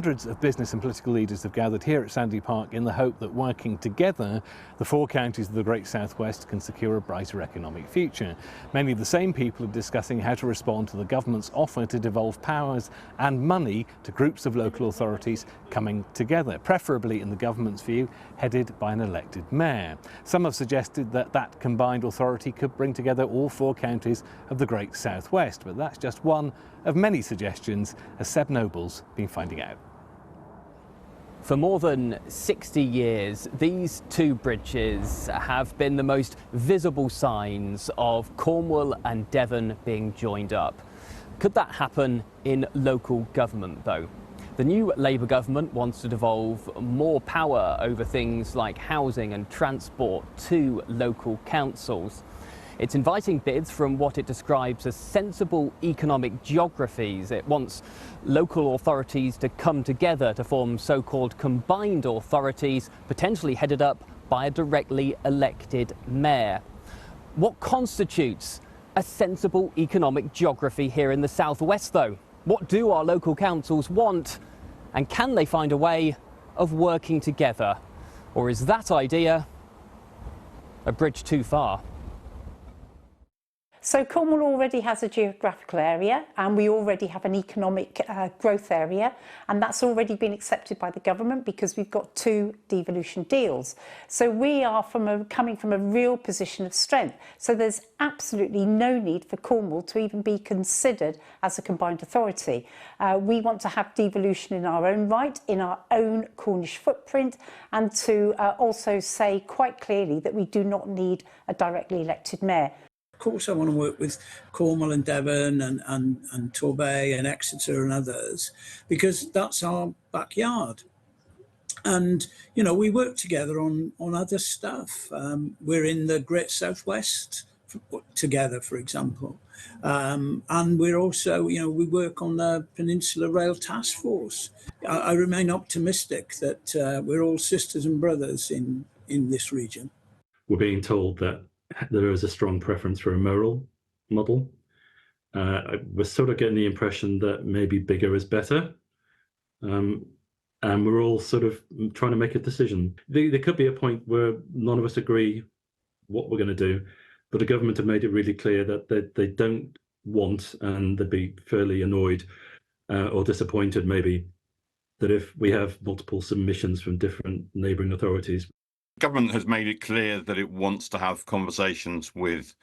Hundreds of business and political leaders have gathered here at Sandy Park in the hope that working together, the 4 counties of the Great South West can secure a brighter economic future. Many of the same people are discussing how to respond to the government's offer to devolve powers and money to groups of local authorities coming together, preferably, in the government's view, headed by an elected mayor. Some have suggested that that combined authority could bring together all 4 counties of the Great South West, but that's just one of many suggestions, as Seb Noble's been finding out. For more than 60 years, these 2 bridges have been the most visible signs of Cornwall and Devon being joined up. Could that happen in local government, though? The new Labour government wants to devolve more power over things like housing and transport to local councils. It's inviting bids from what it describes as sensible economic geographies. It wants local authorities to come together to form so-called combined authorities, potentially headed up by a directly elected mayor. What constitutes a sensible economic geography here in the South West, though? What do our local councils want? And can they find a way of working together? Or is that idea a bridge too far? So Cornwall already has a geographical area, and we already have an economic growth area, and that's already been accepted by the government because we've got 2 devolution deals. So we are coming from a real position of strength. So there's absolutely no need for Cornwall to even be considered as a combined authority. We want to have devolution in our own right, in our own Cornish footprint, and to also say quite clearly that we do not need a directly elected mayor. Of course, I want to work with Cornwall and Devon and Torbay and Exeter and others, because that's our backyard. And, you know, we work together on other stuff. We're in the Great South West together, for example. And we're also, you know, we work on the Peninsula Rail Task Force. I remain optimistic that we're all sisters and brothers in this region. We're being told that there is a strong preference for a mayoral model. We're sort of getting the impression that maybe bigger is better. And we're all sort of trying to make a decision. There could be a point where none of us agree what we're going to do, but the government have made it really clear that they don't want, and they'd be fairly annoyed or disappointed maybe, that if we have multiple submissions from different neighbouring authorities. Government has made it clear that it wants to have conversations with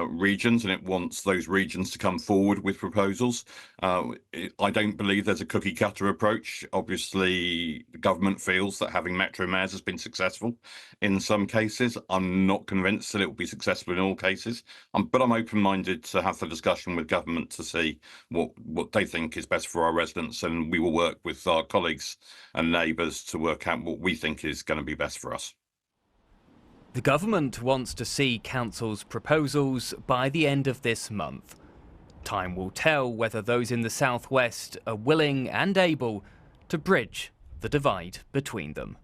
regions, and it wants those regions to come forward with proposals. I don't believe there's a cookie cutter approach. Obviously, the government feels that having metro mayors has been successful in some cases. I'm not convinced that it will be successful in all cases, but I'm open-minded to have the discussion with government to see what they think is best for our residents, and we will work with our colleagues and neighbours to work out what we think is going to be best for us. The government wants to see council's proposals by the end of this month. Time will tell whether those in the South West are willing and able to bridge the divide between them.